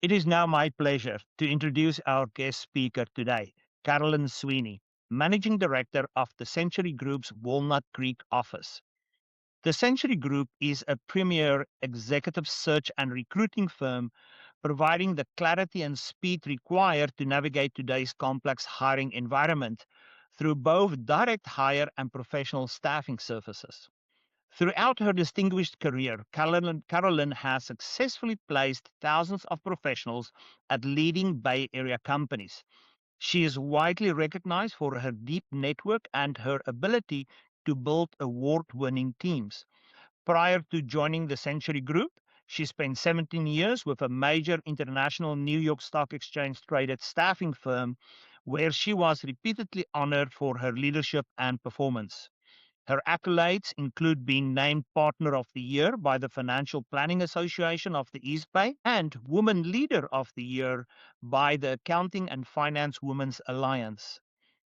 It is now my pleasure to introduce our guest speaker today, Carolyn Sweeney, Managing Director of the Century Group's Walnut Creek office. The Century Group is a premier executive search and recruiting firm providing the clarity and speed required to navigate today's complex hiring environment through both direct hire and professional staffing services. Throughout her distinguished career, Carolyn has successfully placed thousands of professionals at leading Bay Area companies. She is widely recognized for her deep network and her ability to build award-winning teams. Prior to joining the Century Group, she spent 17 years with a major international New York Stock Exchange traded staffing firm, where she was repeatedly honored for her leadership and performance. Her accolades include being named Partner of the Year by the Financial Planning Association of the East Bay and Woman Leader of the Year by the Accounting and Finance Women's Alliance.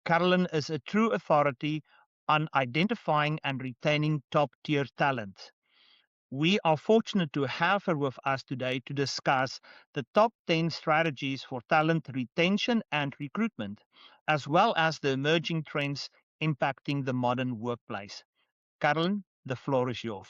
Carolyn is a true authority on identifying and retaining top-tier talent. We are fortunate to have her with us today to discuss the top 10 strategies for talent retention and recruitment, as well as the emerging trends impacting the modern workplace. Carolyn, the floor is yours.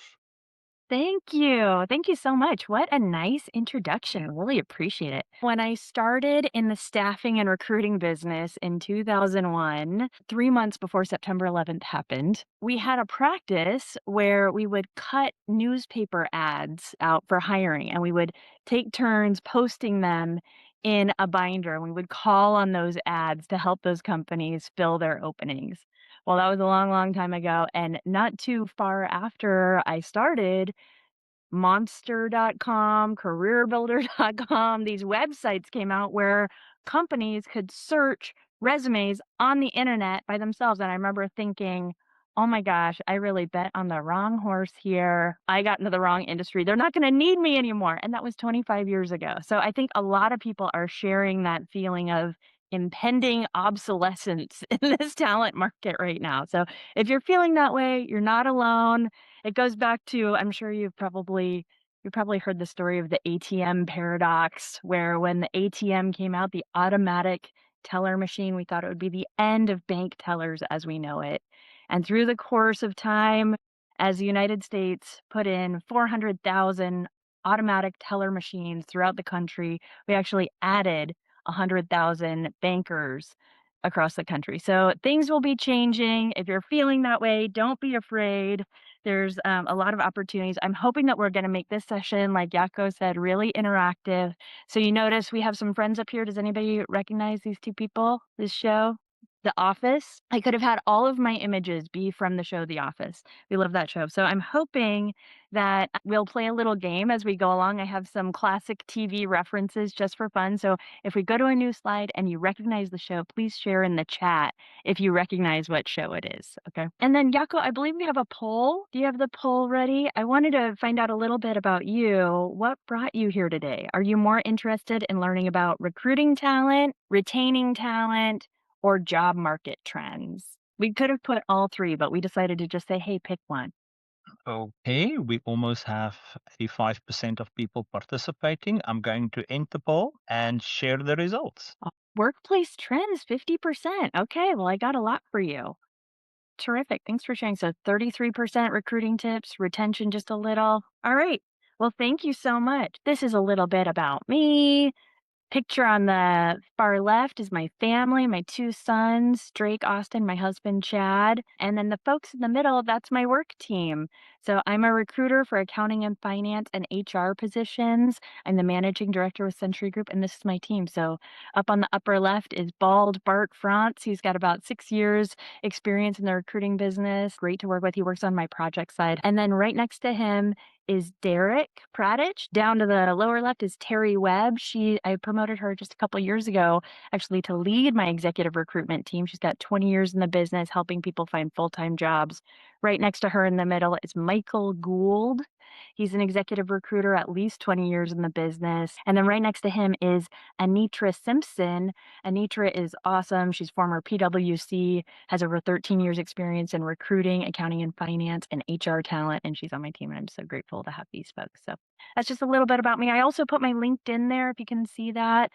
Thank you. Thank you so much. What a nice introduction. Really appreciate it. When I started in the staffing and recruiting business in 2001, 3 months before September 11th happened, we had a practice where we would cut newspaper ads out for hiring and we would take turns posting them in a binder. And we would call on those ads to help those companies fill their openings. Well, that was a long, long time ago. And not too far after I started, Monster.com, CareerBuilder.com, these websites came out where companies could search resumes on the internet by themselves. And I remember thinking, oh my gosh, I really bet on the wrong horse here. I got into the wrong industry. They're not going to need me anymore. And that was 25 years ago. So I think a lot of people are sharing that feeling of impending obsolescence in this talent market right now. So if you're feeling that way, you're not alone. It goes back to, I'm sure you probably heard the story of the ATM paradox, where when the ATM came out, the automatic teller machine, we thought it would be the end of bank tellers as we know it. And through the course of time, as the United States put in 400,000 automatic teller machines throughout the country, we actually added 100,000 bankers across the country. So things will be changing. If you're feeling that way, don't be afraid. There's a lot of opportunities. I'm hoping that we're going to make this session, like Yako said, really interactive. So you notice we have some friends up here. Does anybody recognize these two people, this show? The Office. I could have had all of my images be from the show The Office. We love that show. So I'm hoping that we'll play a little game as we go along. I have some classic TV references just for fun. So if we go to a new slide and you recognize the show, please share in the chat if you recognize what show it is. Okay. And then Yako, I believe we have a poll. Do you have the poll ready? I wanted to find out a little bit about you. What brought you here today? Are you more interested in learning about recruiting talent, retaining talent, or job market trends? We could have put all three, but we decided to just say, hey, pick one. Okay, we almost have 85% of people participating. I'm going to end the poll and share the results. Workplace trends, 50%. Okay, well, I got a lot for you. Terrific. Thanks for sharing. So 33% recruiting tips, retention just a little. All right. Well, thank you so much. This is a little bit about me. Picture on the far left is my family, my two sons, Drake, Austin, my husband, Chad. And then the folks in the middle, that's my work team. So I'm a recruiter for accounting and finance and HR positions. I'm the managing director with Century Group, and this is my team. So up on the upper left is bald Bart France. He's got about 6 years experience in the recruiting business. Great to work with. He works on my project side. And then right next to him is Derek Pradich. Down to the lower left is Terry Webb. I promoted her just a couple years ago, actually, to lead my executive recruitment team. She's got 20 years in the business, helping people find full-time jobs. Right next to her in the middle is Michael Gould. He's an executive recruiter, at least 20 years in the business. And then right next to him is Anitra Simpson. Anitra is awesome. She's former PwC, has over 13 years experience in recruiting, accounting and finance, and HR talent. And she's on my team, and I'm so grateful to have these folks. So that's just a little bit about me. I also put my LinkedIn there if you can see that.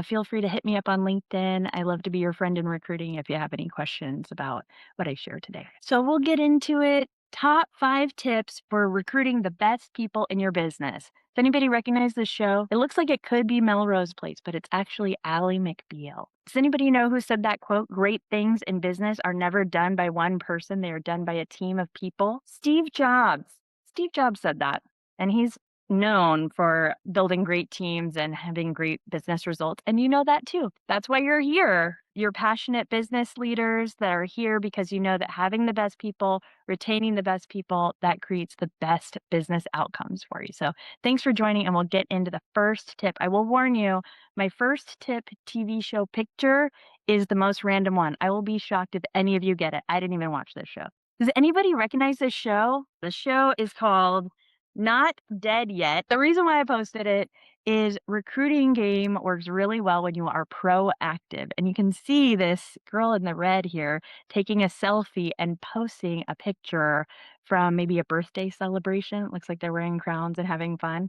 Feel free to hit me up on LinkedIn. I love to be your friend in recruiting if you have any questions about what I shared today. So we'll get into it. Top 5 tips for recruiting the best people in your business. Does anybody recognize this show? It looks like it could be Melrose Place, but it's actually Ally McBeal. Does anybody know who said that quote? Great things in business are never done by one person. They are done by a team of people. Steve Jobs. Steve Jobs said that. And he's known for building great teams and having great business results. And you know that too. That's why you're here. You're passionate business leaders that are here because you know that having the best people, retaining the best people, that creates the best business outcomes for you. So thanks for joining, and we'll get into the first tip. I will warn you, my first tip TV show picture is the most random one. I will be shocked if any of you get it. I didn't even watch this show. Does anybody recognize this show? The show is called Not Dead Yet. The reason why I posted it is recruiting game works really well when you are proactive. And you can see this girl in the red here taking a selfie and posting a picture from maybe a birthday celebration. It looks like they're wearing crowns and having fun.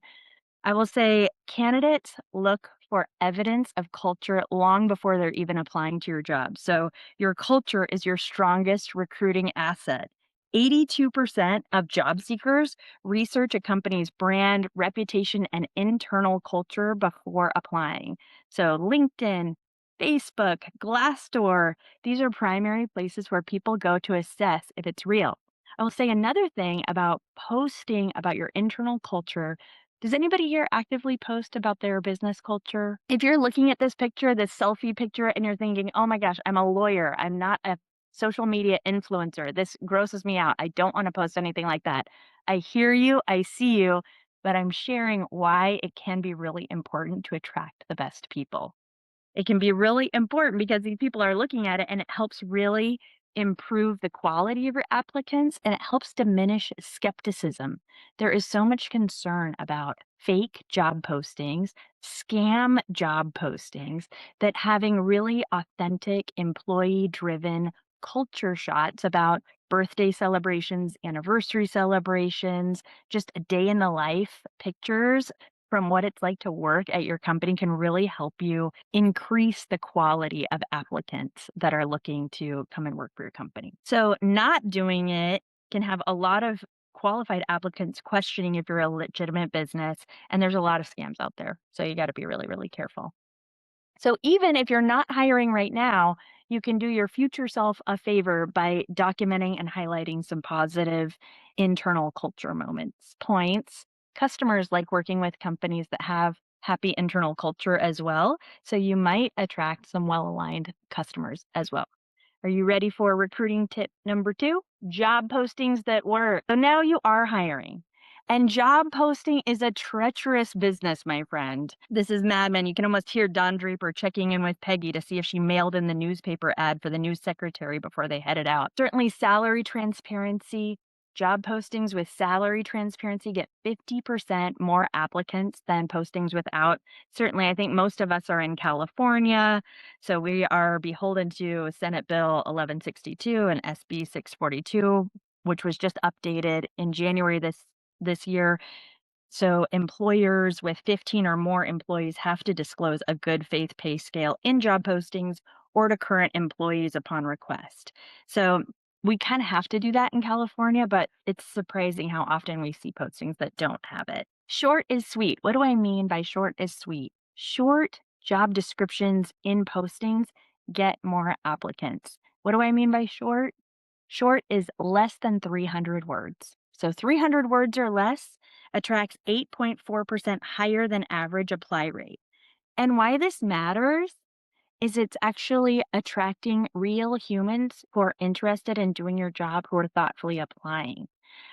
I will say candidates look for evidence of culture long before they're even applying to your job. So your culture is your strongest recruiting asset. 82% of job seekers research a company's brand, reputation, and internal culture before applying. So LinkedIn, Facebook, Glassdoor, these are primary places where people go to assess if it's real. I will say another thing about posting about your internal culture. Does anybody here actively post about their business culture? If you're looking at this picture, this selfie picture, and you're thinking, oh my gosh, I'm a lawyer, I'm not a social media influencer, this grosses me out, I don't want to post anything like that. I hear you, I see you, but I'm sharing why it can be really important to attract the best people. It can be really important because these people are looking at it, and it helps really improve the quality of your applicants, and it helps diminish skepticism. There is so much concern about fake job postings, scam job postings, that having really authentic, employee driven culture shots about birthday celebrations, anniversary celebrations, just a day in the life pictures from what it's like to work at your company can really help you increase the quality of applicants that are looking to come and work for your company. So not doing it can have a lot of qualified applicants questioning if you're a legitimate business, and there's a lot of scams out there. So you got to be really, really careful. So even if you're not hiring right now, you can do your future self a favor by documenting and highlighting some positive internal culture moments, points. Customers like working with companies that have happy internal culture as well. So you might attract some well-aligned customers as well. Are you ready for recruiting tip number 2? Job postings that work. So now you are hiring. And job posting is a treacherous business, my friend. This is Mad Men. You can almost hear Don Draper checking in with Peggy to see if she mailed in the newspaper ad for the new secretary before they headed out. Certainly, salary transparency. Job postings with salary transparency get 50% more applicants than postings without. Certainly, I think most of us are in California, so we are beholden to Senate Bill 1162 and SB 642, which was just updated in January this year. So employers with 15 or more employees have to disclose a good faith pay scale in job postings or to current employees upon request. So we kind of have to do that in California, but it's surprising how often we see postings that don't have it. Short is sweet. What do I mean by short is sweet? Short job descriptions in postings get more applicants. What do I mean by short? Short is less than 300 words. So 300 words or less attracts 8.4% higher than average apply rate. And why this matters is it's actually attracting real humans who are interested in doing your job, who are thoughtfully applying.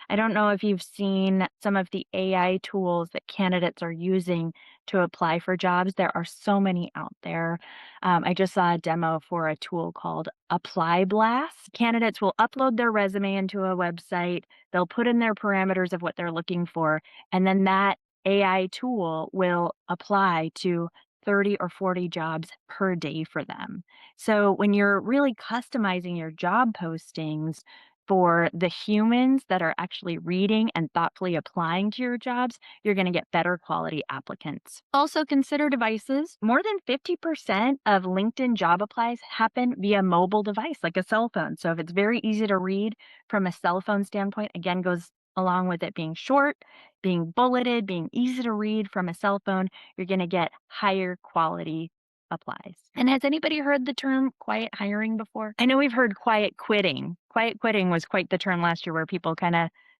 I don't know if you've seen some of the AI tools that candidates are using to apply for jobs. There are so many out there. I just saw a demo for a tool called Apply Blast. Candidates will upload their resume into a website, they'll put in their parameters of what they're looking for, and then that AI tool will apply to 30 or 40 jobs per day for them. So when you're really customizing your job postings for the humans that are actually reading and thoughtfully applying to your jobs, you're going to get better quality applicants. Also, consider devices. More than 50% of LinkedIn job applies happen via mobile device, like a cell phone. So if it's very easy to read from a cell phone standpoint, again, goes along with it being short, being bulleted, being easy to read from a cell phone, you're going to get higher quality applies. And has anybody heard the term quiet hiring before? I know we've heard quiet quitting. Quiet quitting was quite the term last year where people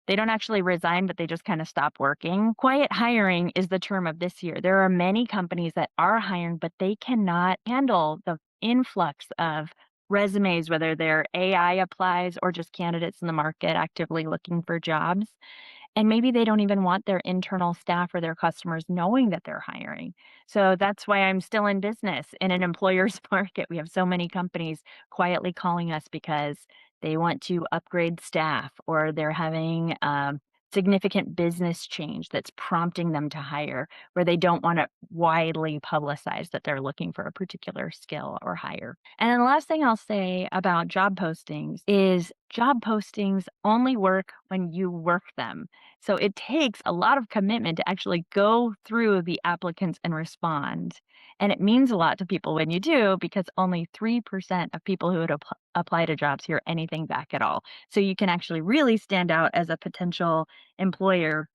they don't actually resign, but they just kind of stop working. Quiet hiring is the term of this year. There are many companies that are hiring, but they cannot handle the influx of resumes, whether they're AI applies or just candidates in the market actively looking for jobs. And maybe they don't even want their internal staff or their customers knowing that they're hiring. So that's why I'm still in business in an employer's market. We have so many companies quietly calling us because they want to upgrade staff or they're having significant business change that's prompting them to hire, where they don't want to widely publicize that they're looking for a particular skill or hire. And then the last thing I'll say about job postings is job postings only work when you work them. So it takes a lot of commitment to actually go through the applicants and respond. And it means a lot to people when you do, because only 3% of people who would apply to jobs hear anything back at all. So you can actually really stand out as a potential employer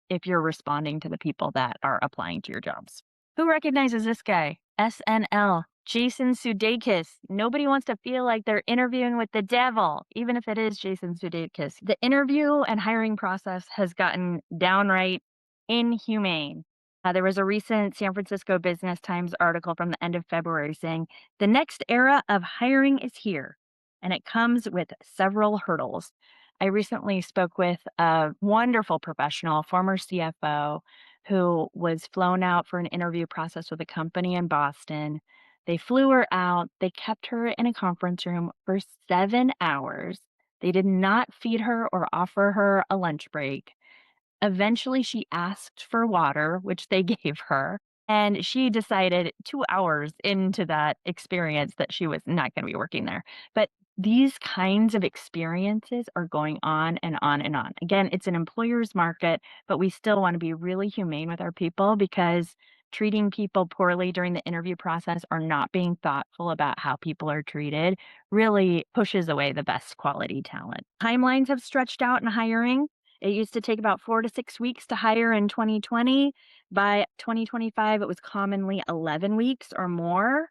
if you're responding to the people that are applying to your jobs. Who recognizes this guy? SNL. Jason Sudeikis. Nobody wants to feel like they're interviewing with the devil, even if it is Jason Sudeikis. The interview and hiring process has gotten downright inhumane. There was a recent San Francisco Business Times article from the end of February saying the next era of hiring is here, and it comes with several hurdles. I recently spoke with a wonderful professional, former CFO, who was flown out for an interview process with a company in Boston. They flew her out. They kept her in a conference room for 7 hours. They did not feed her or offer her a lunch break. Eventually, she asked for water, which they gave her. And she decided 2 hours into that experience that she was not going to be working there. But these kinds of experiences are going on and on and on. Again, it's an employer's market, but we still want to be really humane with our people because treating people poorly during the interview process or not being thoughtful about how people are treated really pushes away the best quality talent. Timelines have stretched out in hiring. It used to take about 4 to 6 weeks to hire in 2020. By 2025, it was commonly 11 weeks or more.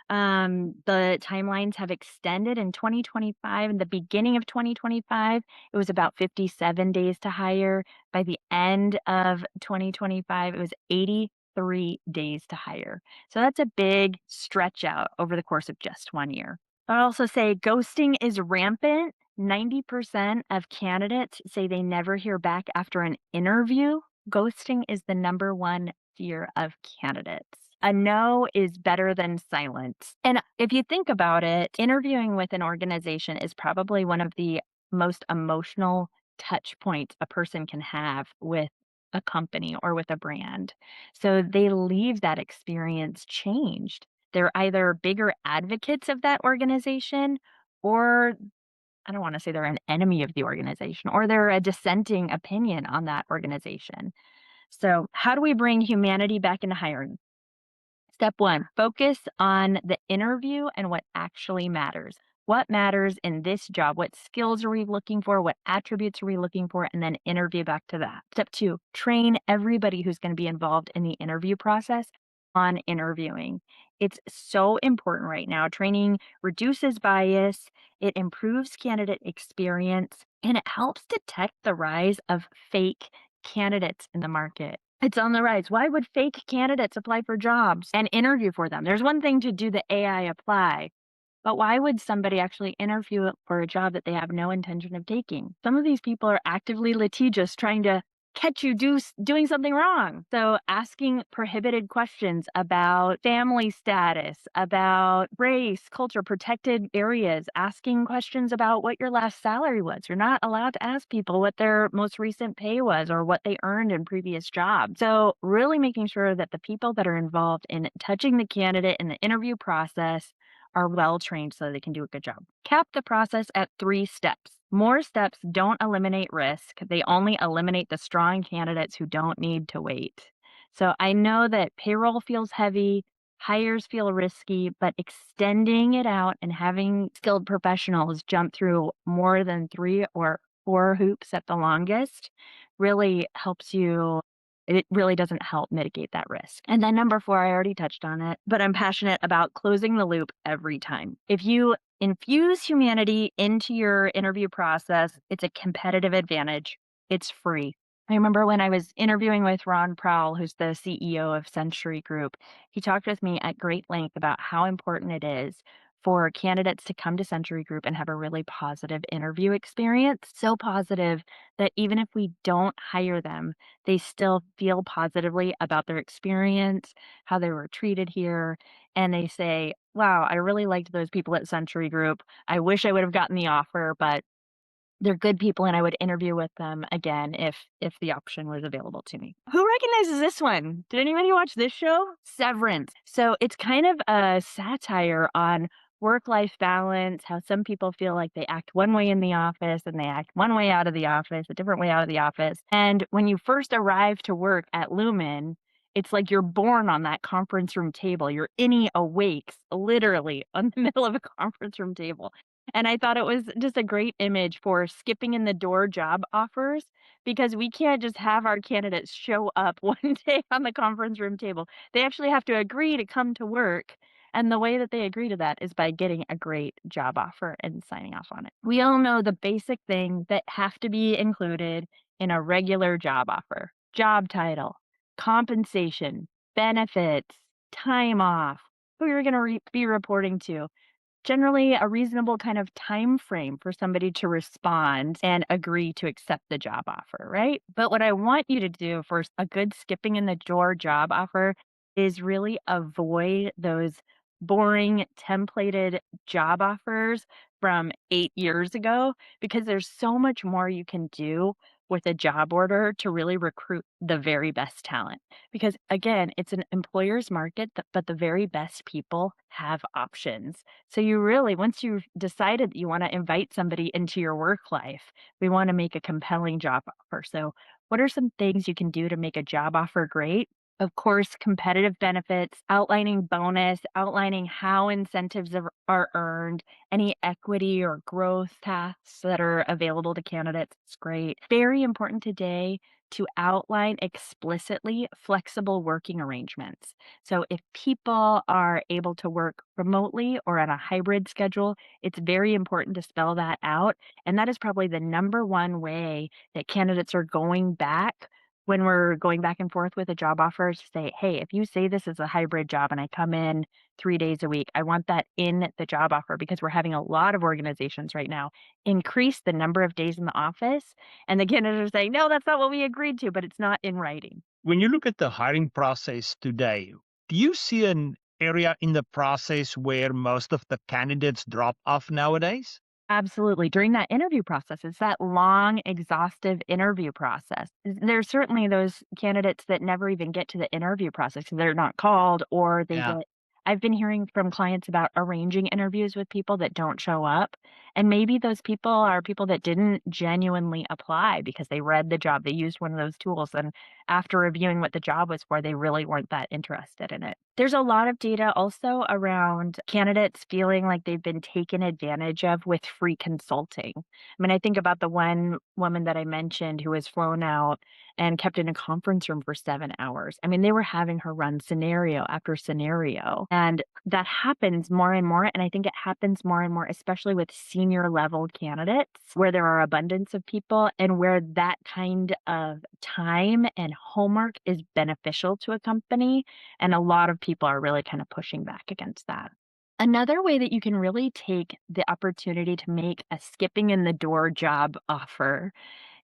The timelines have extended in 2025. In the beginning of 2025, it was about 57 days to hire. By the end of 2025, it was 83 days to hire. So that's a big stretch out over the course of just 1 year. I'll also say ghosting is rampant. 90% of candidates say they never hear back after an interview. Ghosting is the number one fear of candidates. A no is better than silence. And if you think about it, interviewing with an organization is probably one of the most emotional touch points a person can have with a company or with a brand. So they leave that experience changed. They're either bigger advocates of that organization, or I don't want to say they're an enemy of the organization, or they're a dissenting opinion on that organization. So, how do we bring humanity back into hiring? Step one, focus on the interview and what actually matters. What matters in this job? What skills are we looking for? What attributes are we looking for? And then interview back to that. Step two, train everybody who's going to be involved in the interview process on interviewing. It's so important right now. Training reduces bias, it improves candidate experience, and it helps detect the rise of fake candidates in the market. It's on the rise. Why would fake candidates apply for jobs and interview for them? There's one thing to do the AI apply, But why would somebody actually interview for a job that they have no intention of taking? Some of these people are actively litigious trying to catch you doing something wrong. So asking prohibited questions about family status, about race, culture, protected areas, asking questions about what your last salary was. You're not allowed to ask people what their most recent pay was or what they earned in previous jobs. So really making sure that the people that are involved in touching the candidate in the interview process are well trained so they can do a good job. Cap the process at 3 steps. More steps don't eliminate risk, they only eliminate the strong candidates who don't need to wait. So I know that payroll feels heavy, hires feel risky, but extending it out and having skilled professionals jump through more than 3 or 4 hoops at the longest really helps you. It really doesn't help mitigate that risk. And then number 4, I already touched on it, but I'm passionate about closing the loop every time. If you infuse humanity into your interview process, it's a competitive advantage. It's free. I remember when I was interviewing with Ron Prowl, who's the CEO of Century Group, he talked with me at great length about how important it is for candidates to come to Century Group and have a really positive interview experience. So positive that even if we don't hire them, they still feel positively about their experience, how they were treated here, and they say, "Wow, I really liked those people at Century Group. I wish I would have gotten the offer, but they're good people and I would interview with them again if the option was available to me." Who recognizes this one? Did anybody watch this show? Severance. So it's kind of a satire on work-life balance, how some people feel like they act one way in the office and they act one way out of the office, a different way out of the office. And when you first arrive to work at Lumen, it's like you're born on that conference room table. Your innie awakes literally on the middle of a conference room table. And I thought it was just a great image for skipping in the door job offers because we can't just have our candidates show up one day on the conference room table. They actually have to agree to come to work. And the way that they agree to that is by getting a great job offer and signing off on it. We all know the basic things that have to be included in a regular job offer: job title, compensation, benefits, time off, who you're going to be reporting to, generally a reasonable kind of time frame for somebody to respond and agree to accept the job offer, right? But what I want you to do for a good skipping in the door job offer is really avoid those boring templated job offers from 8 years ago because there's so much more you can do with a job order to really recruit the very best talent. Because again, it's an employer's market, but the very best people have options. So you really, once you've decided that you want to invite somebody into your work life, we want to make a compelling job offer. So what are some things you can do to make a job offer great? Of course, competitive benefits, outlining bonus, outlining how incentives are earned, any equity or growth paths that are available to candidates. It's great. Very important today to outline explicitly flexible working arrangements. So if people are able to work remotely or on a hybrid schedule, it's very important to spell that out. And that is probably the number one way that candidates are going back when we're going back and forth with a job offer to say, hey, if you say this is a hybrid job and I come in 3 days a week, I want that in the job offer because we're having a lot of organizations right now increase the number of days in the office. And the candidates are saying, no, that's not what we agreed to, but it's not in writing. When you look at the hiring process today, do you see an area in the process where most of the candidates drop off nowadays? Absolutely. During that interview process, it's that long, exhaustive interview process. There's certainly those candidates that never even get to the interview process 'cause they're not called or they Yeah. get. I've been hearing from clients about arranging interviews with people that don't show up. And maybe those people are people that didn't genuinely apply because they read the job, they used one of those tools. And after reviewing what the job was for, they really weren't that interested in it. There's a lot of data also around candidates feeling like they've been taken advantage of with free consulting. I mean, I think about the one woman that I mentioned who was flown out and kept in a conference room for 7 hours. I mean, they were having her run scenario after scenario. And that happens more and more. And I think it happens more and more, especially with senior level candidates, where there are abundance of people and where that kind of time and homework is beneficial to a company. And a lot of people are really kind of pushing back against that. Another way that you can really take the opportunity to make a skipping in the door job offer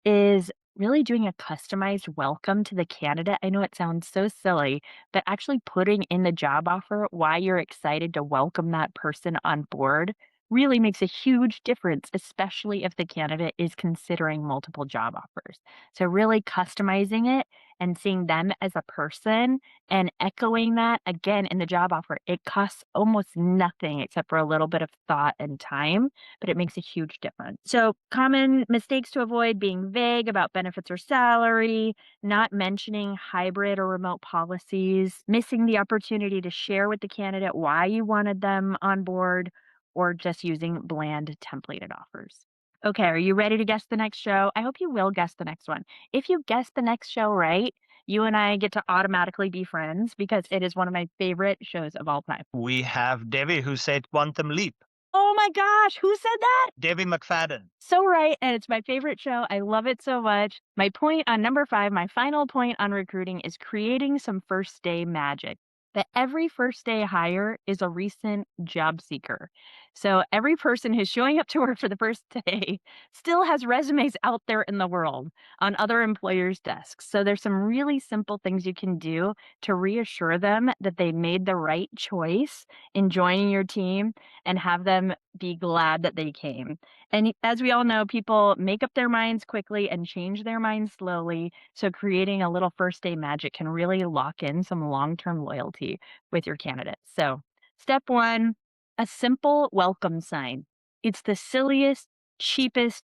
is really doing a customized welcome to the candidate. I know it sounds so silly, but actually putting in the job offer why you're excited to welcome that person on board really makes a huge difference, especially if the candidate is considering multiple job offers. So, really customizing it and seeing them as a person and echoing that again in the job offer. It costs almost nothing except for a little bit of thought and time, but it makes a huge difference. So, common mistakes to avoid: being vague about benefits or salary, not mentioning hybrid or remote policies, missing the opportunity to share with the candidate why you wanted them on board, or just using bland templated offers. Okay, are you ready to guess the next show? I hope you will guess the next one. If you guess the next show right, you and I get to automatically be friends because it is one of my favorite shows of all time. We have Debbie who said Quantum Leap. Oh my gosh, who said that? Debbie McFadden. So right, and it's my favorite show. I love it so much. My point on number 5, my final point on recruiting is creating some first day magic. That every first day hire is a recent job seeker. So every person who's showing up to work for the first day still has resumes out there in the world on other employers' desks. So there's some really simple things you can do to reassure them that they made the right choice in joining your team and have them be glad that they came. And as we all know, people make up their minds quickly and change their minds slowly. So creating a little first day magic can really lock in some long-term loyalty with your candidates. So step 1, a simple welcome sign. It's the silliest, cheapest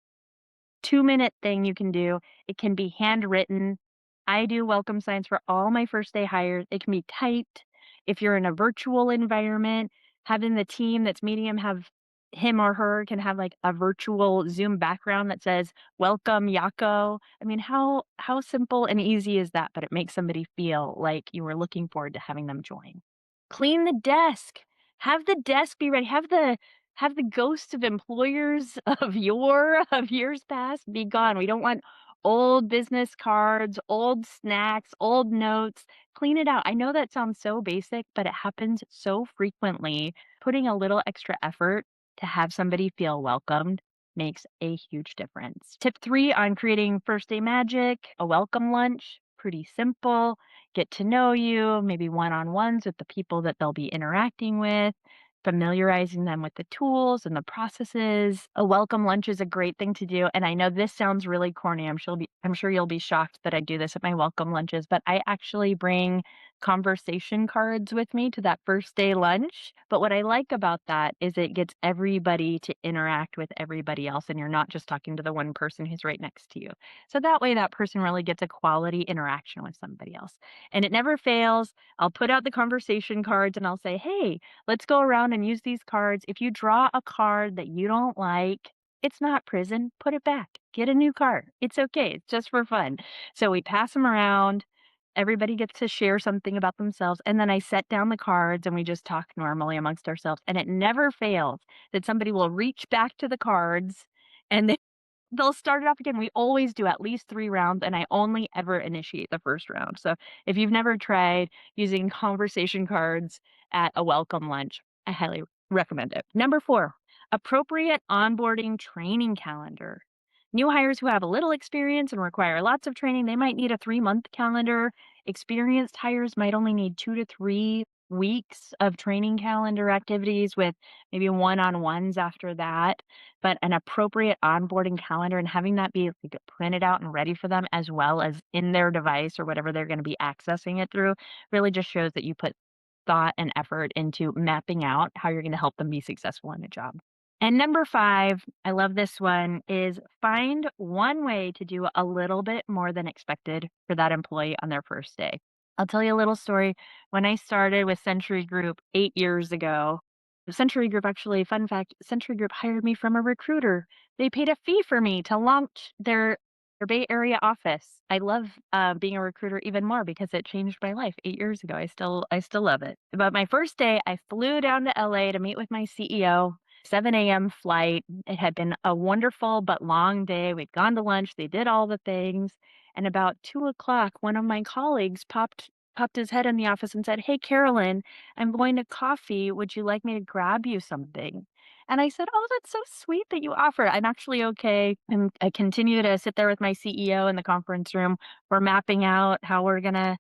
2-minute thing you can do. It can be handwritten. I do welcome signs for all my first day hires. It can be typed. If you're in a virtual environment, having the team that's meeting him have him or her can have like a virtual Zoom background that says "Welcome, Yako." I mean, how simple and easy is that? But it makes somebody feel like you were looking forward to having them join. Clean the desk. Have the desk be ready. Have the ghosts of employers of years past be gone. We don't want old business cards, old snacks, old notes. Clean it out. I know that sounds so basic, but it happens so frequently. Putting a little extra effort to have somebody feel welcomed makes a huge difference. Tip 3 on creating first day magic: a welcome lunch. Pretty simple. Get to know you, maybe one-on-ones with the people that they'll be interacting with, familiarizing them with the tools and the processes. A welcome lunch is a great thing to do, and I know this sounds really corny. I'm sure you'll be shocked that I do this at my welcome lunches, but I actually bring conversation cards with me to that first day lunch. But what I like about that is it gets everybody to interact with everybody else, and you're not just talking to the one person who's right next to you. So that way that person really gets a quality interaction with somebody else. And it never fails. I'll put out the conversation cards and I'll say, "Hey, let's go around and use these cards. If you draw a card that you don't like, it's not prison. Put it back. Get a new card. It's okay. It's just for fun." So we pass them around. Everybody gets to share something about themselves. And then I set down the cards and we just talk normally amongst ourselves. And it never fails that somebody will reach back to the cards and they'll start it off again. We always do at least 3 rounds, and I only ever initiate the first round. So if you've never tried using conversation cards at a welcome lunch, I highly recommend it. Number 4, appropriate onboarding training calendar. New hires who have a little experience and require lots of training, they might need a 3-month calendar. Experienced hires might only need 2 to 3 weeks of training calendar activities with maybe one-on-ones after that. But an appropriate onboarding calendar and having that be like printed out and ready for them as well as in their device or whatever they're going to be accessing it through really just shows that you put thought and effort into mapping out how you're going to help them be successful in a job. And number 5, I love this one, is find one way to do a little bit more than expected for that employee on their first day. I'll tell you a little story. When I started with Century Group 8 years ago, Century Group actually, fun fact, Century Group hired me from a recruiter. They paid a fee for me to launch their Bay Area office. I love being a recruiter even more because it changed my life 8 years ago. I still love it. But my first day, I flew down to LA to meet with my CEO. 7 a.m. flight. It had been a wonderful but long day. We'd gone to lunch. They did all the things. And about 2 o'clock, one of my colleagues popped popped his head in the office and said, "Hey, Carolyn, I'm going to coffee. Would you like me to grab you something?" And I said, "Oh, that's so sweet that you offered. I'm actually okay." And I continue to sit there with my CEO in the conference room. We're mapping out how we're going to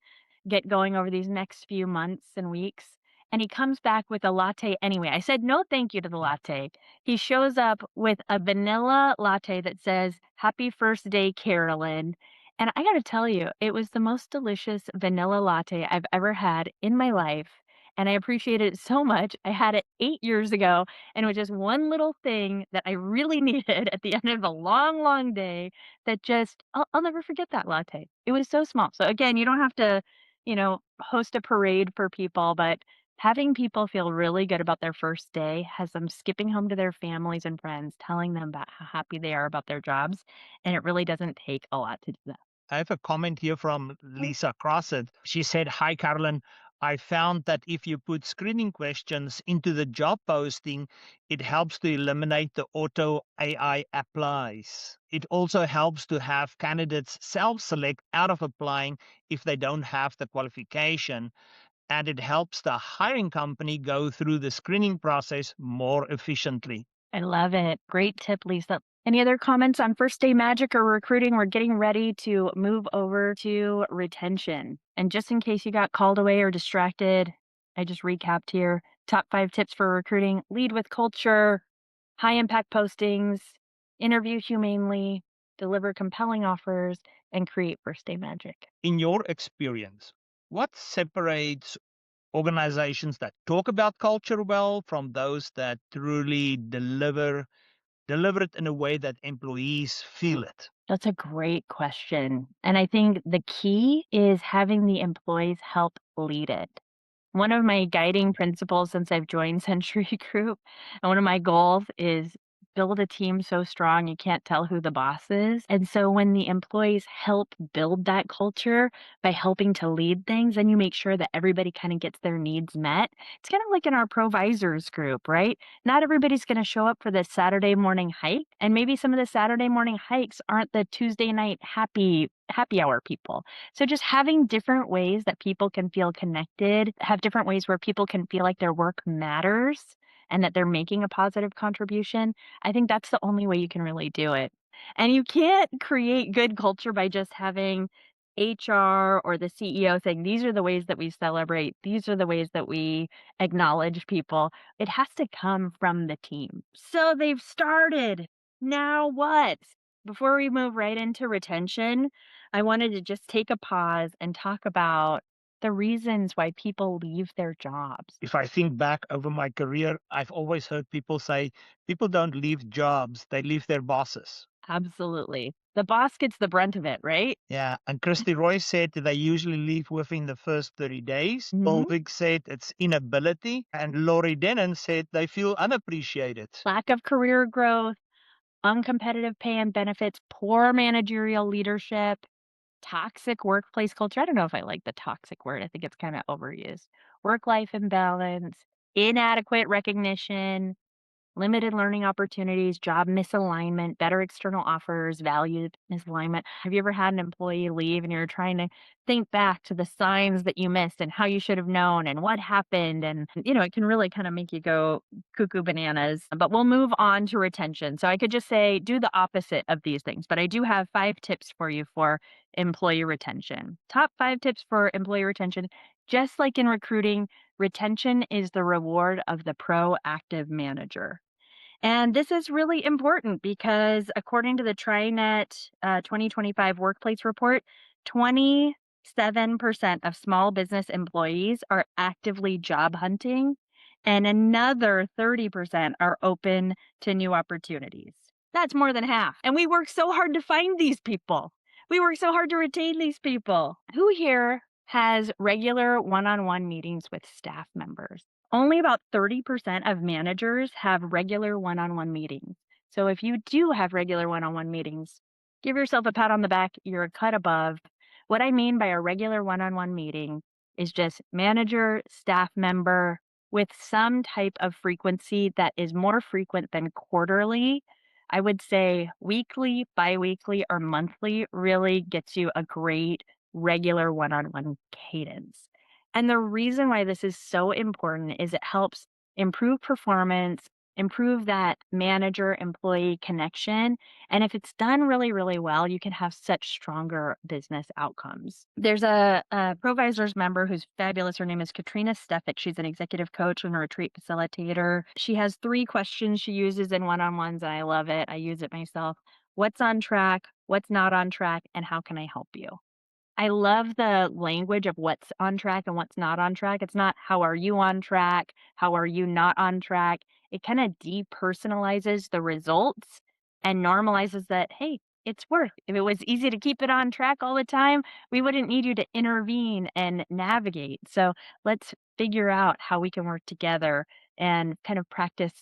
get going over these next few months and weeks. And he comes back with a latte anyway. I said, "No, thank you," to the latte. He shows up with a vanilla latte that says, "Happy first day, Carolyn." And I gotta tell you, it was the most delicious vanilla latte I've ever had in my life, and I appreciated it so much. I had it 8 years ago, and it was just one little thing that I really needed at the end of a long, long day that just I'll never forget that latte. It was so small. So again, you don't have to, host a parade for people, but having people feel really good about their first day has them skipping home to their families and friends, telling them about how happy they are about their jobs, and it really doesn't take a lot to do that. I have a comment here from Lisa Crossett. She said, "Hi, Carolyn. I found that if you put screening questions into the job posting, it helps to eliminate the auto AI applies. It also helps to have candidates self select out of applying if they don't have the qualification. And it helps the hiring company go through the screening process more efficiently." I love it. Great tip, Lisa. Any other comments on first day magic or recruiting? We're getting ready to move over to retention. And just in case you got called away or distracted, I just recapped here. Top 5 tips for recruiting: lead with culture, high impact postings, interview humanely, deliver compelling offers, and create first day magic. In your experience, what separates organizations that talk about culture well from those that truly deliver it in a way that employees feel it? That's a great question. And I think the key is having the employees help lead it. One of my guiding principles since I've joined Century Group, and one of my goals is build a team so strong you can't tell who the boss is. And so when the employees help build that culture by helping to lead things, then you make sure that everybody kind of gets their needs met. It's kind of like in our provisors group, right? Not everybody's going to show up for the Saturday morning hike, and maybe some of the Saturday morning hikes aren't the Tuesday night happy hour people. So just having different ways that people can feel connected, have different ways where people can feel like their work matters and that they're making a positive contribution, I think that's the only way you can really do it. And you can't create good culture by just having HR or the CEO saying, "These are the ways that we celebrate. These are the ways that we acknowledge people." It has to come from the team. So they've started. Now what? Before we move right into retention, I wanted to just take a pause and talk about the reasons why people leave their jobs. If I think back over my career, I've always heard people say people don't leave jobs, they leave their bosses. Absolutely. The boss gets the brunt of it, right? Yeah, and Christy Roy said that they usually leave within the first 30 days. Mhm. Ulvik said it's inability. And Laurie Denon said they feel unappreciated. Lack of career growth, uncompetitive pay and benefits, poor managerial leadership, toxic workplace culture. I don't know if I like the toxic word. I think it's kind of overused. Work life imbalance, inadequate recognition, limited learning opportunities, job misalignment, better external offers, value misalignment. Have you ever had an employee leave and you're trying to think back to the signs that you missed and how you should have known and what happened? And, it can really kind of make you go cuckoo bananas. But we'll move on to retention. So I could just say do the opposite of these things, but I do have 5 tips for you for employee retention. Top 5 tips for employee retention. Just like in recruiting, retention is the reward of the proactive manager. And this is really important because according to the TriNet 2025 workplace report, 27% of small business employees are actively job hunting, and another 30% are open to new opportunities. That's more than half. And we work so hard to find these people. We work so hard to retain these people. Who here has regular one on one meetings with staff members? Only about 30% of managers have regular one on one meetings. So if you do have regular one on one meetings, give yourself a pat on the back. You're a cut above. What I mean by a regular one on one meeting is just manager, staff member with some type of frequency that is more frequent than quarterly. I would say weekly, biweekly, or monthly really gets you a great regular one on one cadence. And the reason why this is so important is it helps improve performance, improve that manager employee connection. And if it's done really, really well, you can have such stronger business outcomes. There's a Provisors member who's fabulous. Her name is Katrina Stefik. She's an executive coach and a retreat facilitator. She has 3 questions she uses in one on ones, and I love it. I use it myself. What's on track? What's not on track? And how can I help you? I love the language of what's on track and what's not on track. It's not how are you on track? How are you not on track? It kind of depersonalizes the results and normalizes that, hey, it's work. If it was easy to keep it on track all the time, we wouldn't need you to intervene and navigate. So let's figure out how we can work together and kind of practice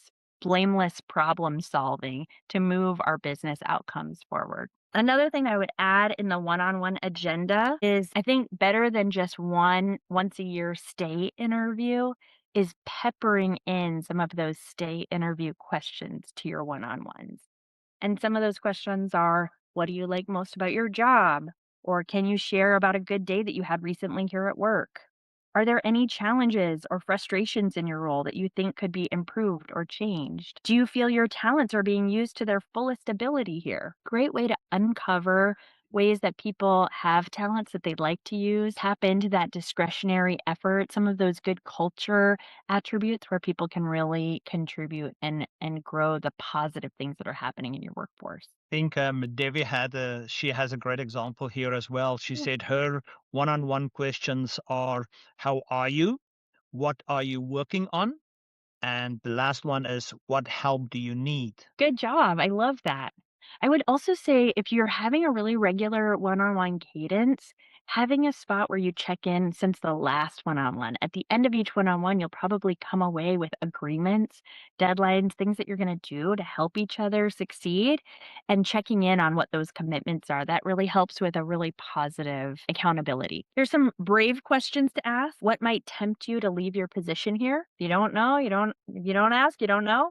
blameless problem solving to move our business outcomes forward. Another thing I would add in the one-on-one agenda is I think better than just one once a year stay interview is peppering in some of those stay interview questions to your one-on-ones. And some of those questions are, what do you like most about your job? Or can you share about a good day that you had recently here at work? Are there any challenges or frustrations in your role that you think could be improved or changed? Do you feel your talents are being used to their fullest ability here? Great way to uncover ways that people have talents that they'd like to use, tap into that discretionary effort, some of those good culture attributes where people can really contribute and grow the positive things that are happening in your workforce. I think Devi she has a great example here as well. She said her one-on-one questions are, how are you? What are you working on? And the last one is, what help do you need? Good job. I love that. I would also say if you're having a really regular one-on-one cadence, having a spot where you check in since the last one-on-one. At the end of each one-on-one, you'll probably come away with agreements, deadlines, things that you're going to do to help each other succeed, and checking in on what those commitments are. That really helps with a really positive accountability. There's some brave questions to ask. What might tempt you to leave your position here? If you don't know, if you don't ask, you don't know.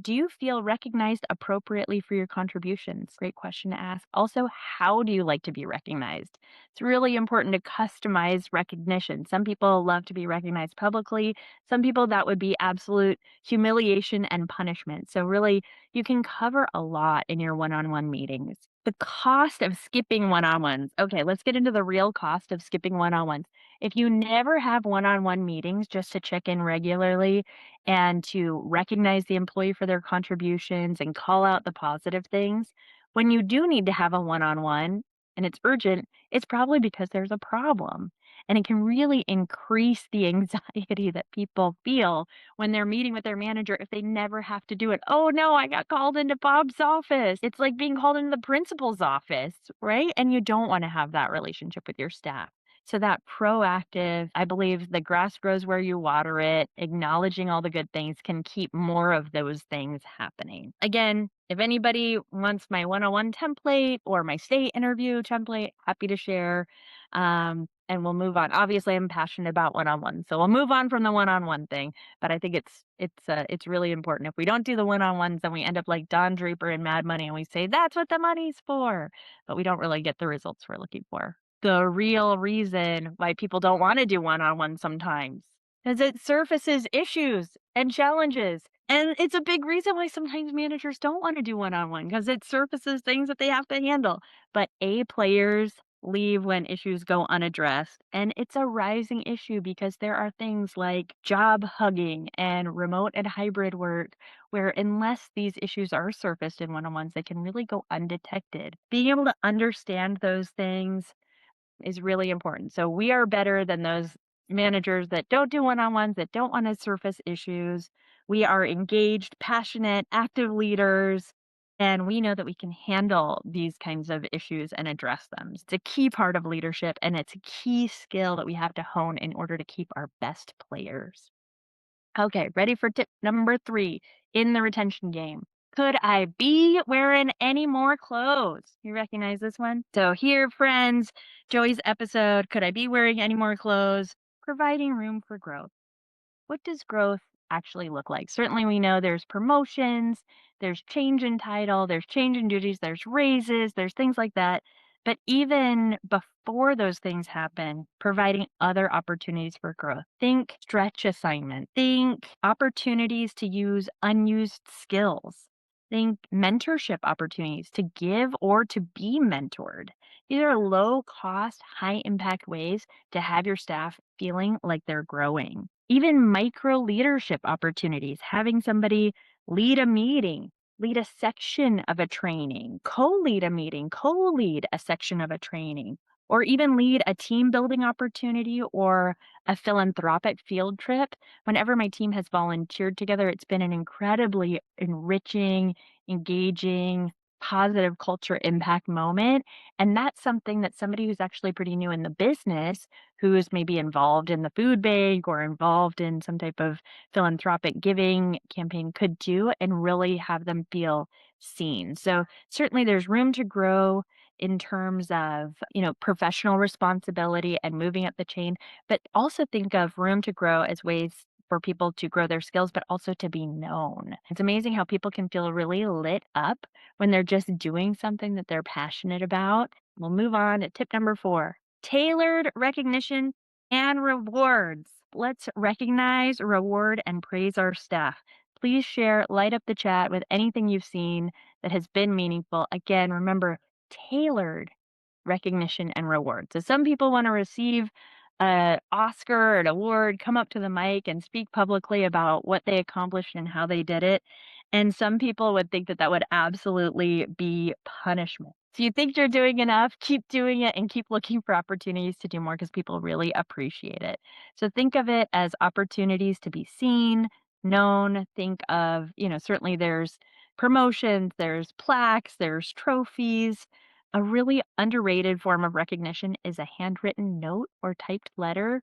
Do you feel recognized appropriately for your contributions? Great question to ask. Also, how do you like to be recognized? It's really important to customize recognition. Some people love to be recognized publicly. Some people, that would be absolute humiliation and punishment. So, really, you can cover a lot in your one on one meetings. The cost of skipping one on ones. Okay, let's get into the real cost of skipping one on ones. If you never have one on one meetings just to check in regularly, and to recognize the employee for their contributions and call out the positive things. When you do need to have a one on one and it's urgent, it's probably because there's a problem. And it can really increase the anxiety that people feel when they're meeting with their manager if they never have to do it. Oh no, I got called into Bob's office. It's like being called into the principal's office, right? And you don't want to have that relationship with your staff. So that proactive, I believe the grass grows where you water it, acknowledging all the good things can keep more of those things happening. Again, if anybody wants my one-on-one template or my state interview template, happy to share. And we'll move on. Obviously, I'm passionate about one-on-one, so we'll move on from the one-on-one thing. But I think it's really important. If we don't do the one-on-ones, then we end up like Don Draper in Mad Money, and we say that's what the money's for, but we don't really get the results we're looking for. The real reason why people don't wanna do one-on-one sometimes, 'cause it surfaces issues and challenges, and it's a big reason why sometimes managers don't wanna do one-on-one because it surfaces things that they have to handle, but A players leave when issues go unaddressed, and it's a rising issue because there are things like job hugging and remote and hybrid work where unless these issues are surfaced in one-on-ones, they can really go undetected. Being able to understand those things is really important. So we are better than those managers that don't do one-on-ones, that don't want to surface issues. We are engaged, passionate, active leaders, and we know that we can handle these kinds of issues and address them. It's a key part of leadership, and it's a key skill that we have to hone in order to keep our best players. Okay, ready for tip number 3 in the retention game. Could I be wearing any more clothes? You recognize this one? So here, friends, Joey's episode, Could I be wearing any more clothes? Providing room for growth. What does growth actually look like? Certainly we know there's promotions, there's change in title, there's change in duties, there's raises, there's things like that. But even before those things happen, providing other opportunities for growth. Think stretch assignment. Think opportunities to use unused skills. Think mentorship opportunities to give or to be mentored. These are low cost, high impact ways to have your staff feeling like they're growing. Even micro leadership opportunities, having somebody lead a meeting, lead a section of a training, co-lead a meeting, co-lead a section of a training, or even lead a team building opportunity or a philanthropic field trip. Whenever my team has volunteered together, it's been an incredibly enriching, engaging, positive culture impact moment. And that's something that somebody who's actually pretty new in the business, who is maybe involved in the food bank or involved in some type of philanthropic giving campaign could do and really have them feel seen. So certainly there's room to grow in terms of, professional responsibility and moving up the chain, but also think of room to grow as ways for people to grow their skills, but also to be known. It's amazing how people can feel really lit up when they're just doing something that they're passionate about. We'll move on to tip number 4, tailored recognition and rewards. Let's recognize, reward, and praise our staff. Please share, light up the chat with anything you've seen that has been meaningful. Again, remember, tailored recognition and reward. So some people want to receive an Oscar or an award, come up to the mic and speak publicly about what they accomplished and how they did it. And some people would think that that would absolutely be punishment. So you think you're doing enough, keep doing it and keep looking for opportunities to do more because people really appreciate it. So think of it as opportunities to be seen, known. Think of, certainly there's promotions, there's plaques, there's trophies. A really underrated form of recognition is a handwritten note or typed letter.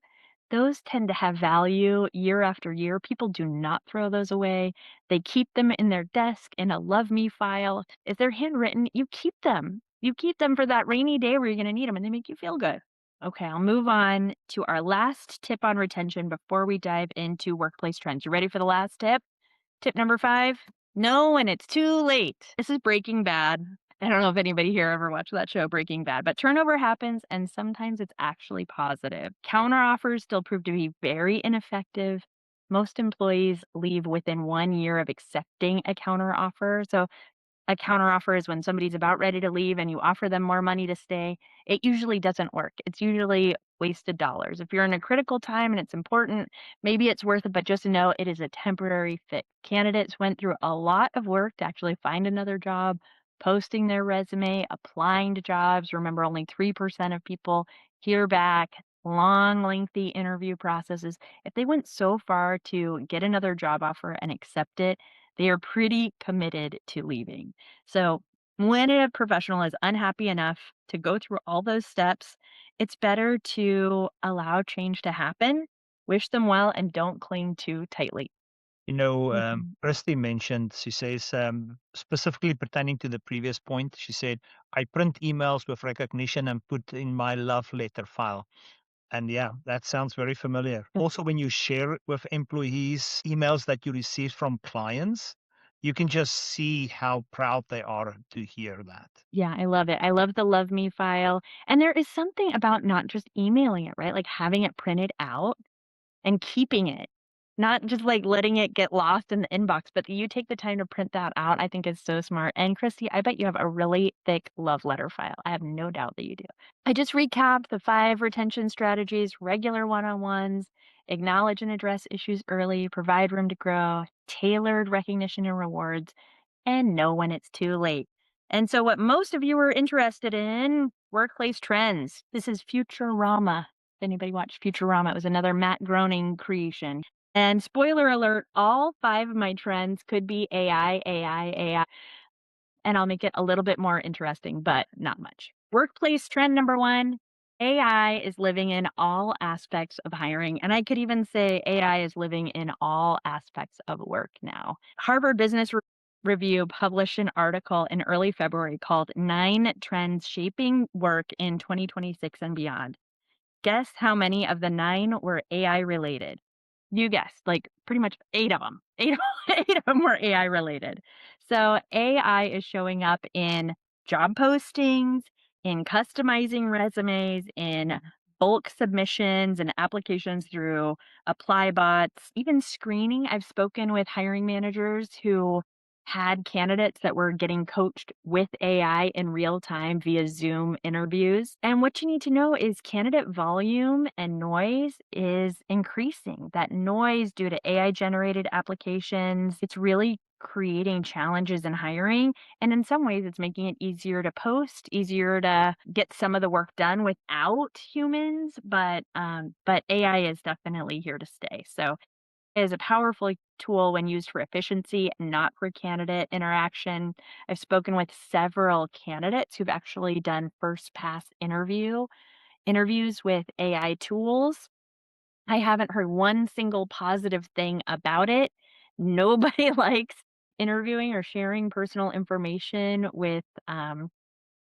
Those tend to have value year after year. People do not throw those away. They keep them in their desk in a love me file. If they're handwritten, you keep them. You keep them for that rainy day where you're going to need them and they make you feel good. Okay, I'll move on to our last tip on retention before we dive into workplace trends. You ready for the last tip? Tip number 5, know when it's too late. This is Breaking Bad. I don't know if anybody here ever watched that show, Breaking Bad, but turnover happens and sometimes it's actually positive. Counteroffers still prove to be very ineffective. Most employees leave within 1 year of accepting a counteroffer. So a counteroffer is when somebody's about ready to leave and you offer them more money to stay. It usually doesn't work. It's usually wasted dollars. If you're in a critical time and it's important, maybe it's worth it, but just know it is a temporary fix. Candidates went through a lot of work to actually find another job, posting their resume, applying to jobs. Remember, only 3% of people hear back. Long, lengthy interview processes. If they went so far to get another job offer and accept it, they are pretty committed to leaving. So when a professional is unhappy enough to go through all those steps, it's better to allow change to happen, wish them well, and don't cling too tightly. Mhm. Christy mentioned, she says, specifically pertaining to the previous point, she said, I print emails with recognition and put in my love letter file. And yeah, that sounds very familiar. Also, when you share with employees emails that you receive from clients, you can just see how proud they are to hear that. Yeah, I love it. I love the Love Me file. And there is something about not just emailing it, right? Like having it printed out and keeping it, not just like letting it get lost in the inbox, but you take the time to print that out, I think is so smart. And Christy, I bet you have a really thick love letter file. I have no doubt that you do. I just recapped the 5 retention strategies: regular one on ones, acknowledge and address issues early, provide room to grow, tailored recognition and rewards, and know when it's too late. And so, what most of you are interested in, workplace trends. This is Futurama. If anybody watched Futurama, it was another Matt Groening creation. And spoiler alert, all 5 of my trends could be AI, AI, AI. And I'll make it a little bit more interesting, but not much. Workplace trend number 1, AI is living in all aspects of hiring. And I could even say AI is living in all aspects of work now. Harvard Business Review published an article in early February called 9 Trends Shaping Work in 2026 and Beyond. Guess how many of the 9 were AI related? You guessed, like pretty much 8 of them. 8, 8 of them were AI related. So AI is showing up in job postings, in customizing resumes, in bulk submissions and applications through apply bots, even screening. I've spoken with hiring managers who had candidates that were getting coached with AI in real time via Zoom interviews. And what you need to know is candidate volume and noise is increasing. That noise due to AI generated applications, it's really creating challenges in hiring. And in some ways, it's making it easier to post, easier to get some of the work done without humans. But AI is definitely here to stay. So is a powerful tool when used for efficiency, not for candidate interaction. I've spoken with several candidates who've actually done first pass interviews with AI tools. I haven't heard one single positive thing about it. Nobody likes interviewing or sharing personal information with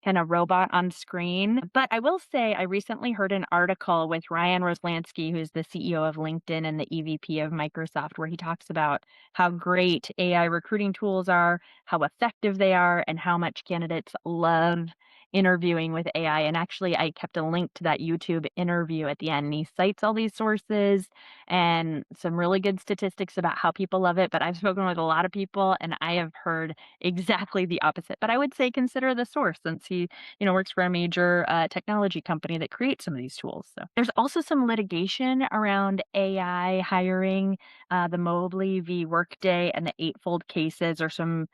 kind of robot on screen. But I will say I recently heard an article with Ryan Roslansky, who's the CEO of LinkedIn and the EVP of Microsoft, where he talks about how great AI recruiting tools are, how effective they are, and how much candidates love interviewing with AI. And actually, I kept a link to that YouTube interview at the end. And he cites all these sources and some really good statistics about how people love it. But I've spoken with a lot of people and I have heard exactly the opposite. But I would say consider the source since he works for a major technology company that creates some of these tools. So there's also some litigation around AI hiring. The Mobley v. Workday and the Eightfold cases are some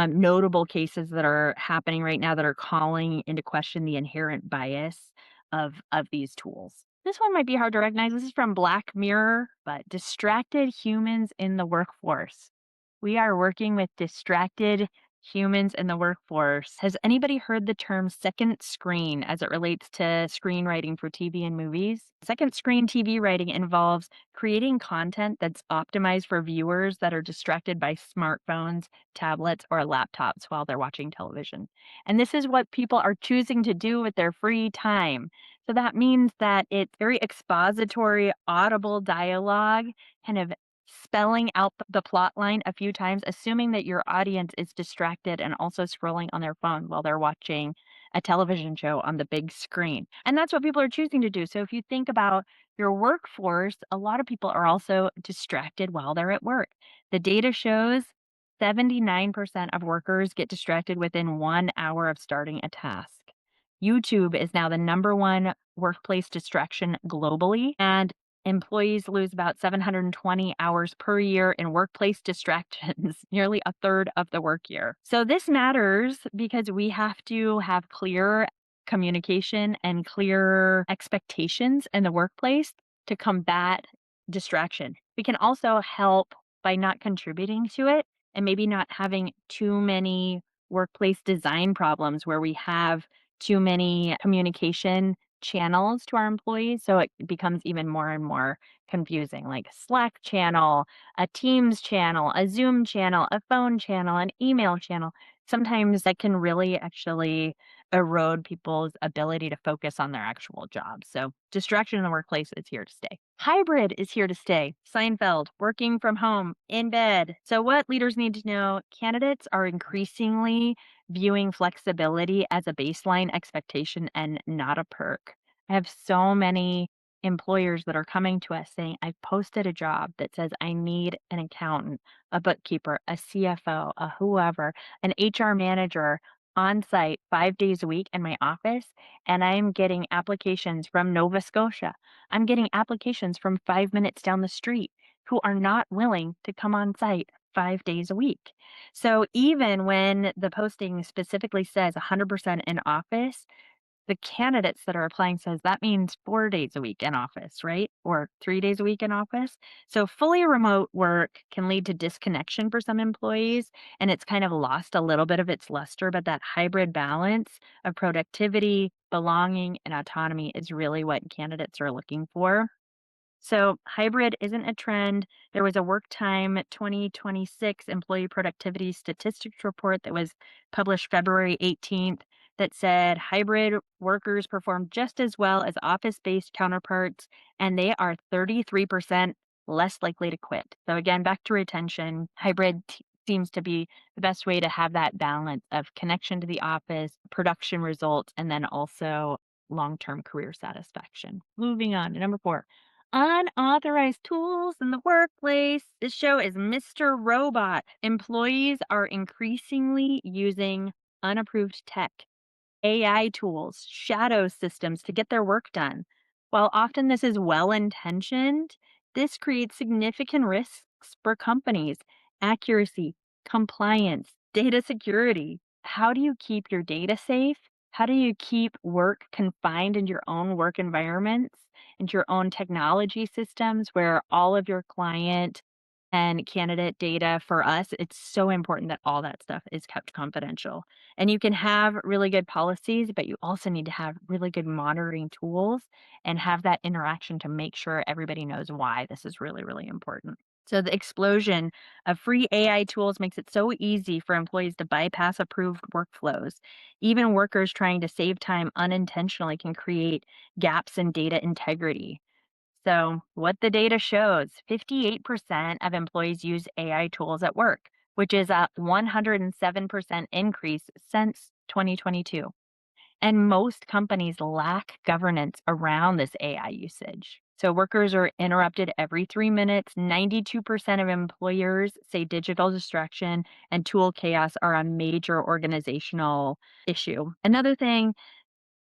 notable cases that are happening right now that are calling into question the inherent bias of these tools. This one might be hard to recognize. This is from Black Mirror, but distracted humans in the workforce. We are working with distracted humans in the workforce. Has anybody heard the term second screen as it relates to screenwriting for TV and movies? Second screen TV writing involves creating content that's optimized for viewers that are distracted by smartphones, tablets, or laptops while they're watching television. And this is what people are choosing to do with their free time. So that means that it's very expository, audible dialogue, kind of spelling out the plot line a few times, assuming that your audience is distracted and also scrolling on their phone while they're watching a television show on the big screen. And that's what people are choosing to do. So if you think about your workforce, a lot of people are also distracted while they're at work. The data shows 79% of workers get distracted within 1 hour of starting a task. YouTube is now the number one workplace distraction globally, and employees lose about 720 hours per year in workplace distractions, nearly a third of the work year. So this matters because we have to have clear communication and clear expectations in the workplace to combat distraction. We can also help by not contributing to it and maybe not having too many workplace design problems where we have too many communication channels to our employees, so it becomes even more and more confusing, like Slack channel, a Teams channel, a Zoom channel, a phone channel, an email channel. Sometimes that can really actually erode people's ability to focus on their actual jobs. So distraction in the workplace is here to stay. Hybrid is here to stay. Seinfeld, working from home, in bed. So what leaders need to know, candidates are increasingly viewing flexibility as a baseline expectation and not a perk. I have so many employers that are coming to us saying, I've posted a job that says I need an accountant, a bookkeeper, a CFO, a whoever, an HR manager on site 5 days a week in my office. And I'm getting applications from Nova Scotia. I'm getting applications from 5 minutes down the street who are not willing to come on site 5 days a week. So even when the posting specifically says 100% in office, the candidates that are applying says that means 4 days a week in office, right? Or 3 days a week in office. So fully remote work can lead to disconnection for some employees, and it's kind of lost a little bit of its luster. But that hybrid balance of productivity, belonging, and autonomy is really what candidates are looking for. So hybrid isn't a trend. There was a Work Time 2026 employee productivity statistics report that was published February 18th that said hybrid workers perform just as well as office-based counterparts, and they are 33% less likely to quit. So again, back to retention, hybrid seems to be the best way to have that balance of connection to the office, production results, and then also long-term career satisfaction. Moving on to number 4. Unauthorized tools in the workplace. This show is Mr. Robot. Employees are increasingly using unapproved tech, AI tools, shadow systems to get their work done. While often this is well intentioned, this creates significant risks for companies. Accuracy, compliance, data security. How do you keep your data safe? How do you keep work confined in your own work environments, into your own technology systems where all of your client and candidate data for us, it's so important that all that stuff is kept confidential. And you can have really good policies, but you also need to have really good monitoring tools and have that interaction to make sure everybody knows why this is really, really important. So, the explosion of free AI tools makes it so easy for employees to bypass approved workflows. Even workers trying to save time unintentionally can create gaps in data integrity. So, what the data shows, 58% of employees use AI tools at work, which is a 107% increase since 2022. And most companies lack governance around this AI usage. So, workers are interrupted every 3 minutes. 92% of employers say digital distraction and tool chaos are a major organizational issue. Another term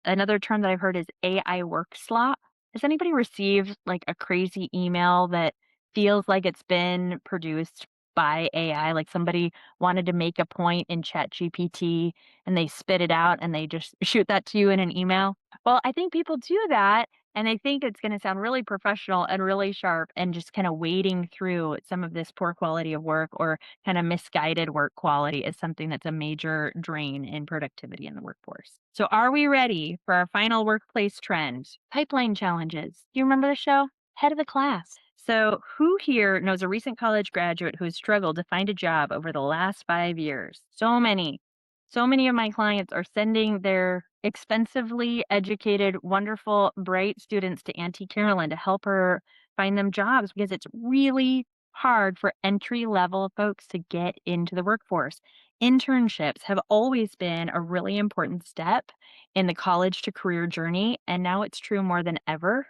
that I've heard is AI work slop. Has anybody received like a crazy email that feels like it's been produced by AI? Like somebody wanted to make a point in ChatGPT and they spit it out and they just shoot that to you in an email? Well, I think people do that and they think it's going to sound really professional and really sharp and just kind of wading through some of this poor quality of work or kind of misguided work quality is something that's a major drain in productivity in the workforce. So, are we ready for our final workplace trend? Pipeline challenges. Do you remember the show? Head of the class. So, who here knows a recent college graduate who has struggled to find a job over the last 5 years? So many. So many of my clients are sending their expensively educated, wonderful, bright students to Auntie Carolyn to help her find them jobs because it's really hard for entry level folks to get into the workforce. Internships have always been a really important step in the college to career journey, and now it's true more than ever.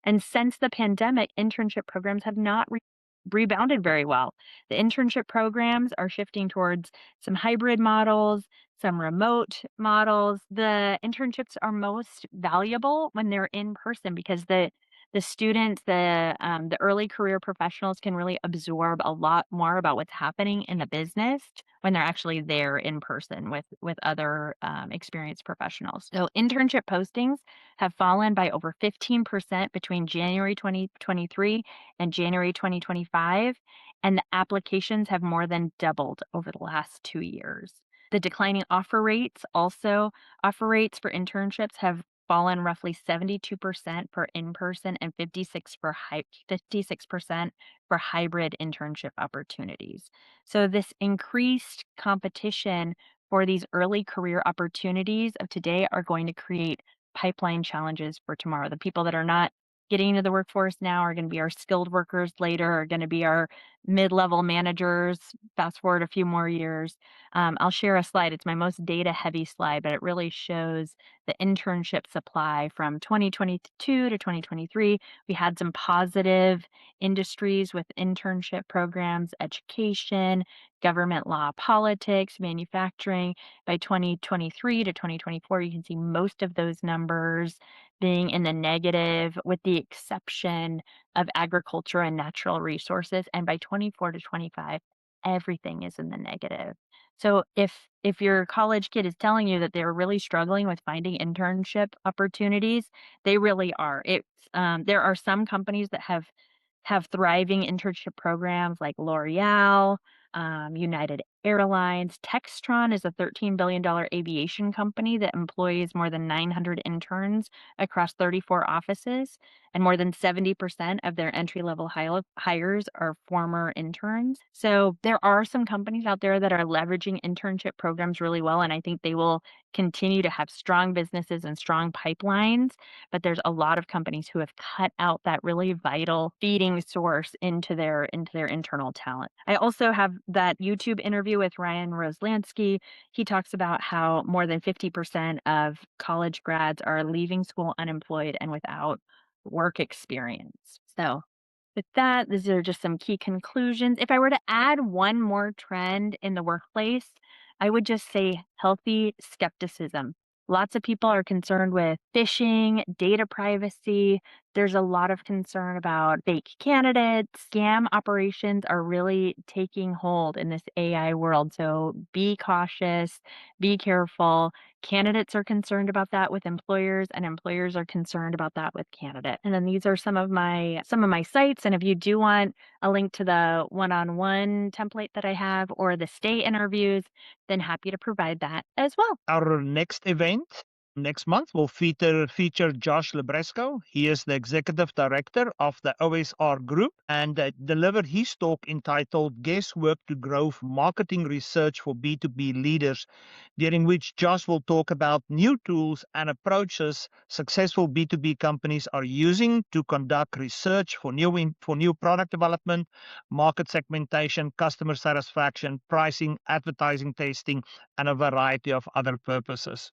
And since the pandemic, internship programs have not rebounded very well. The internship programs are shifting towards some hybrid models, some remote models. The internships are most valuable when they're in person because the students, the early career professionals can really absorb a lot more about what's happening in the business when they're actually there in person with other experienced professionals. So internship postings have fallen by over 15% between January 2023 and January 2025, and the applications have more than doubled over the last 2 years. The declining offer rates for internships have fallen roughly 72% for in-person and 56% for hybrid internship opportunities. So this increased competition for these early career opportunities of today are going to create pipeline challenges for tomorrow. The people that are not getting into the workforce now are going to be our skilled workers later, are going to be our mid-level managers. Fast forward a few more years. I'll share a slide. It's my most data heavy slide, but it really shows the internship supply from 2022 to 2023. We had some positive industries with internship programs, education, government law, politics, manufacturing. By 2023 to 2024, you can see most of those numbers being in the negative, with the exception of agriculture and natural resources. And by 24 to 25, everything is in the negative. So if your college kid is telling you that they're really struggling with finding internship opportunities, they really are. There are some companies that have thriving internship programs like L'Oreal, United airlines. Textron is a $13 billion aviation company that employs more than 900 interns across 34 offices, and more than 70% of their entry-level hires are former interns. So there are some companies out there that are leveraging internship programs really well, and I think they will continue to have strong businesses and strong pipelines, but there's a lot of companies who have cut out that really vital feeding source into their internal talent. I also have that YouTube interview with Ryan Roslansky. He talks about how more than 50% of college grads are leaving school unemployed and without work experience. So with that, these are just some key conclusions. If I were to add one more trend in the workplace, I would just say healthy skepticism. Lots of people are concerned with phishing, data privacy. There's a lot of concern about fake candidates. Scam operations are really taking hold in this AI world. So be cautious, be careful. Candidates are concerned about that with employers, and employers are concerned about that with candidates. And then these are some of my sites. And if you do want a link to the one-on-one template that I have or the stay interviews, then happy to provide that as well. Our next event next month will feature Josh Lebresco. He is the executive director of the OSR Group and delivered his talk entitled Guesswork to Grow Marketing Research for B2B Leaders, during which Josh will talk about new tools and approaches successful B2B companies are using to conduct research for new product development, market segmentation, customer satisfaction, pricing, advertising testing, and a variety of other purposes.